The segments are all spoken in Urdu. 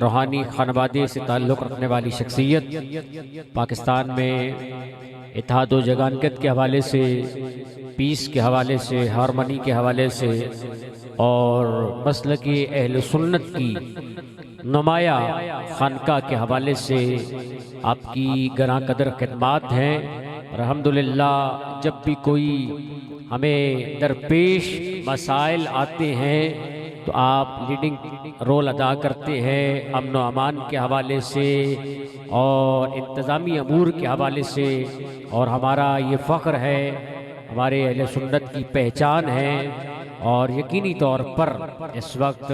روحانی خانوادے سے تعلق رکھنے والی شخصیت، پاکستان میں اتحاد و یگانگت کے حوالے سے، پیس کے حوالے سے، ہارمنی کے حوالے سے اور مسلک اہل سنت کی نمایاں خانقاہ کے حوالے سے آپ کی گراں قدر خدمات ہیں۔ الحمدللہ جب بھی کوئی ہمیں درپیش مسائل آتے ہیں تو آپ لیڈنگ رول ادا کرتے ہیں، امن و امان کے حوالے سے اور انتظامی امور کے حوالے سے، اور ہمارا یہ فخر ہے، ہمارے اہل سنت کی پہچان ہے۔ اور یقینی طور پر اس وقت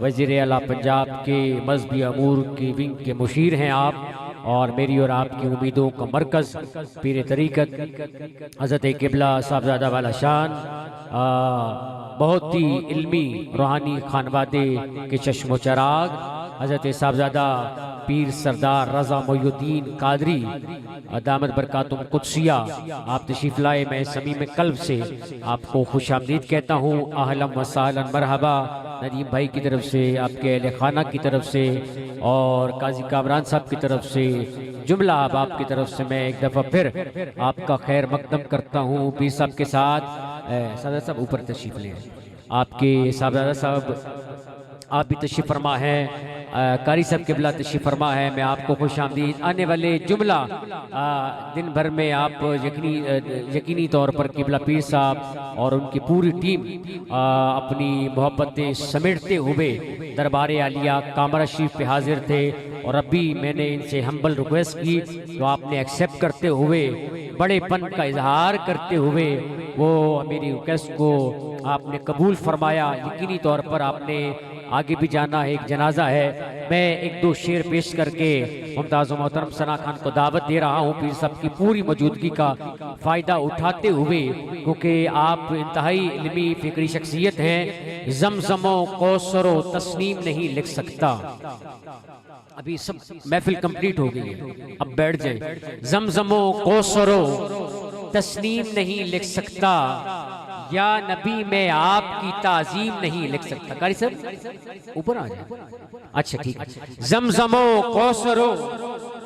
وزیر اعلیٰ پنجاب کے مذہبی امور کی ونگ کے مشیر ہیں آپ، اور میری اور آپ کی امیدوں کا مرکز پیر طریقت حضرت قبلہ صاحبزادہ والا شان، بہت ہی علمی روحانی خانوادے کے چشم و چراغ حضرت صاحبزادہ پیر سردار رضا محی الدین قادری دامت برکاتہم قدسیہ آپ تشریف لائے۔ میں صمیم قلب سے آپ کو خوش آمدید کہتا ہوں، اہلا و سہلا مرحبا ندیم بھائی کی طرف سے، آپ کے اہل خانہ کی طرف سے اور قاضی کامران صاحب کی طرف سے، جملہ آپ کی طرف سے میں ایک دفعہ پھر آپ کا خیر مقدم کرتا ہوں۔ پیر صاحب کے ساتھ صاحب صاحب اوپر تشریف لیں، آپ کے صاحبزادہ صاحب آپ بھی تشریف فرما ہے، قاری صاحب قبلہ تشریف فرما ہے۔ میں آپ کو خوش آمدید آنے والے جملہ دن بھر میں آپ یقینی طور پر قبلہ پیر صاحب اور ان کی پوری ٹیم اپنی محبتیں سمیٹتے ہوئے دربار عالیہ کامرہ شریف پہ حاضر تھے، اور اب بھی میں نے ان سے ہمبل ریکویسٹ کی تو آپ نے ایکسیپٹ کرتے ہوئے، بڑے پن کا اظہار کرتے ہوئے وہ میری ریکویسٹ کو آپ نے قبول فرمایا۔ یقینی طور پر آپ نے آگے بھی جانا ہے، ایک جنازہ ہے۔ میں ایک دو شعر پیش کر کے ممتاز و محترم ثنا خان کو دعوت دے رہا ہوں پیر صاحب کی پوری موجودگی کا فائدہ اٹھاتے ہوئے، کیونکہ آپ انتہائی علمی فکری شخصیت ہیں۔ زمزم و کوثر و تسنیم نہیں لکھ سکتا، ابھی سب محفل کمپلیٹ ہو گئی ہے، اب بیٹھ جائیں۔ زمزم و کوثر و تسنیم نہیں لکھ سکتا، یا نبی میں آپ کی تعظیم نہیں لکھ سکتا۔ قاری صاحب اوپر آ جائیں، اچھا ٹھیک ہے۔ زمزم و کوثر و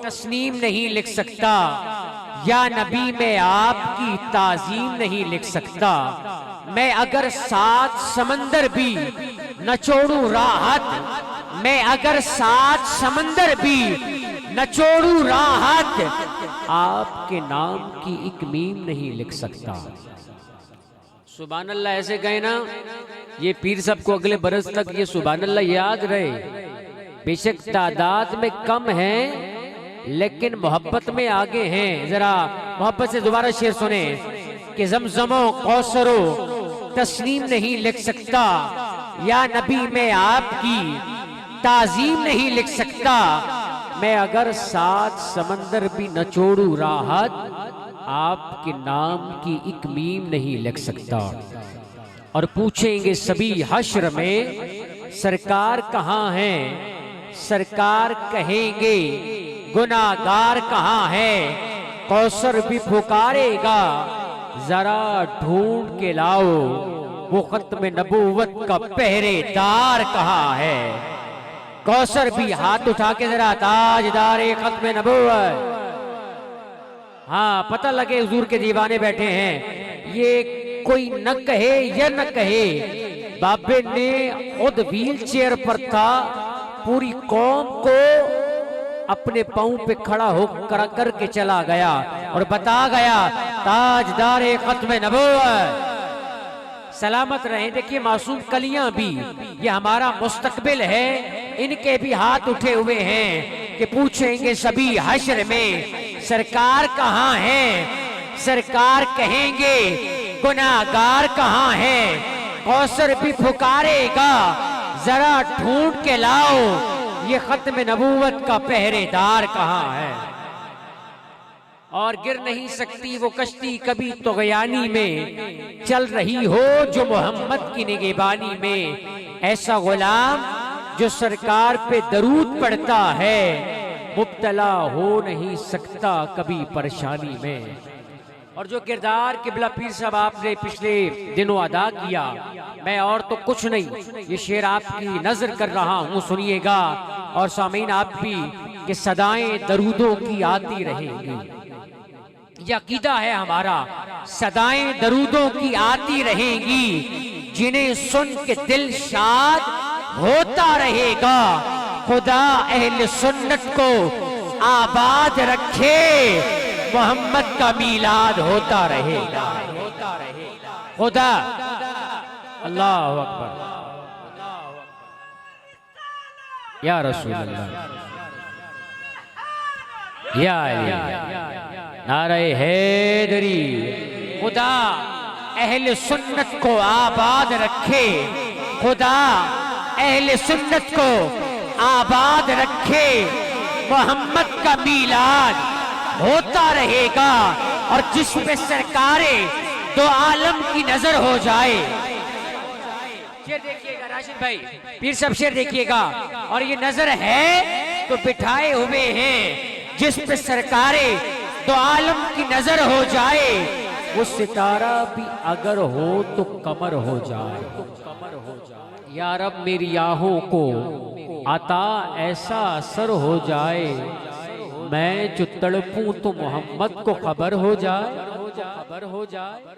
تسنیم نہیں لکھ سکتا، یا نبی میں آپ کی تعظیم نہیں لکھ سکتا، میں اگر 7 سمندر بھی نہ چھوڑوں راحت، میں اگر 7 سمندر بھی نہ چھوڑوں راحت، آپ کے نام کی ایک میم نہیں لکھ سکتا۔ سبحان اللہ ایسے گئے نا، یہ پیر صاحب کو اگلے برس تک یہ سبحان اللہ یاد رہے۔ بے شک تعداد میں کم ہیں لیکن محبت میں آگے ہیں۔ ذرا محبت سے دوبارہ شعر سنیں کہ زمزم و کوثر و تسنیم نہیں لکھ سکتا، یا نبی میں آپ کی تعظیم نہیں لکھ سکتا، میں اگر 7 سمندر بھی نہ چھوڑوں راحت، آپ کے نام کی ایک میم نہیں لکھ سکتا۔ اور پوچھیں گے سبھی حشر میں سرکار کہاں ہیں، سرکار کہیں گے گناہگار کہاں ہے، کوثر بھی پکارے گا ذرا ڈھونڈ کے لاؤ، وہ ختم نبوت کا پہرے دار کہاں ہے۔ کوثر بھی ہاتھ اٹھا کے ذرا تاجدار ختم نبوت، ہاں پتہ لگے حضور کے دیوانے بیٹھے ہیں۔ یہ کوئی نہ کہے یا نہ کہے، بابے نے خود ویل چیئر پر تھا، پوری قوم کو اپنے پاؤں پہ کھڑا ہو کر کے چلا گیا اور بتا گیا تاجدار ختم نبوت سلامت رہیں۔ دیکھیے معصوم کلیاں بھی یہ ہمارا مستقبل ہے، ان کے بھی ہاتھ اٹھے ہوئے ہیں کہ پوچھیں گے سبھی حشر میں سرکار کہاں ہیں، سرکار کہیں گے گناہگار کہاں ہیں، کوثر بھی پکارے گا ذرا ڈھونڈ کے لاؤ، یہ ختم نبوت کا پہرے دار کہاں ہے۔ اور گر نہیں سکتی وہ کشتی کبھی طغیانی میں، چل رہی ہو جو محمد کی نگہبانی میں، ایسا غلام جو سرکار پہ درود پڑھتا ہے، مبتلا ہو نہیں سکتا کبھی پریشانی میں۔ اور جو کردار قبلہ پیر صاحب آپ نے پچھلے دنوں ادا کیا، میں اور تو کچھ نہیں، یہ شعر آپ کی نظر کر رہا ہوں، سنیے گا اور سامعین آپ بھی کہ صدائیں درودوں کی آتی رہیں گی. یہ عقیدہ ہے ہمارا، صدائیں درودوں کی آتی رہیں گی، جنہیں سن کے دل شاد ہوتا رہے گا. خدا اہل سنت کو آباد رکھے، محمد کا میلاد ہوتا رہے گا. خدا اللہ اکبر یا رسول اللہ یا علی نعرہ حیدری. خدا اہل سنت کو آباد رکھے، خدا اہل سنت کو آباد رکھے، محمد کا میلاد ہوتا رہے گا. اور جس پہ سرکار دو عالم کی نظر ہو جائے. شیر دیکھیے گا راشد بھائی، پیر صاحب شیر دیکھیے گا. اور یہ نظر ہے تو بٹھائے ہوئے ہیں، جس پہ سرکار دو عالم کی نظر ہو جائے، وہ ستارہ بھی اگر ہو تو قمر ہو جائے. یا رب میری آہوں کو عطا ایسا اثر ہو جائے، میں جو تڑپوں تو محمد کو خبر ہو جائے.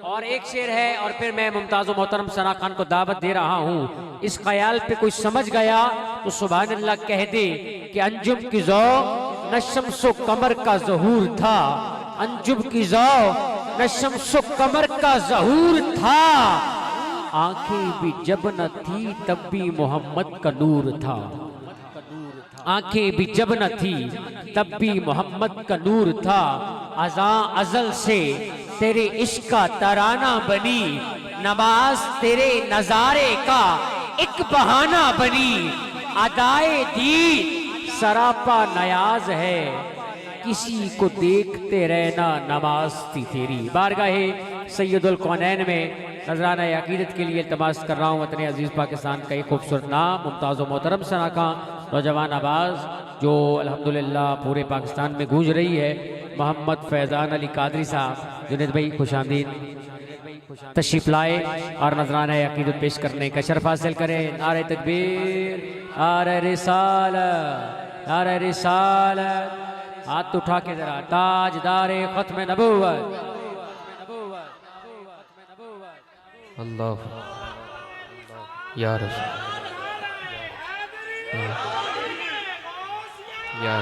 اور ایک شعر ہے اور پھر میں ممتاز و محترم ثنا خان کو دعوت دے رہا ہوں. اس خیال پہ کوئی سمجھ گیا تو سبحان اللہ کہہ دے کہ انجم کی ذوق نہ شمس و قمر کا ظہور تھا، انجم کی ذوق نہ شمس و قمر کا ظہور تھا، آنکھیں بھی جب نہ تھی تب بھی محمد کا نور تھا. آنکھیں بھی جب نہ تھی تب بھی محمد کا نور تھا. ازاں ازل سے تیرے عشق کا ترانہ بنی، نماز تیرے نظارے کا ایک بہانہ بنی. ادائے دید سراپا نیاز ہے، کسی کو دیکھتے رہنا نماز تھی تیری. بارگاہ سید الکونین میں نذرانہ عقیدت کے لیے التماس کر رہا ہوں وطن عزیز پاکستان کا ایک خوبصورت نام ممتاز و محترم ثنا خان نوجوان آواز جو الحمدللہ پورے پاکستان میں گونج رہی ہے. محمد فیضان علی قادری صاحب جنید بھائی خوش آمدید، تشریف لائے اور نذرانہ عقیدت پیش کرنے کا شرف حاصل کریں. نعرہ تکبیر، نعرہ رسالت، نعرہ رسالت. ہاتھ اٹھا کے ذرا تاجدار ختم نبوت. اللہ یا رسول یا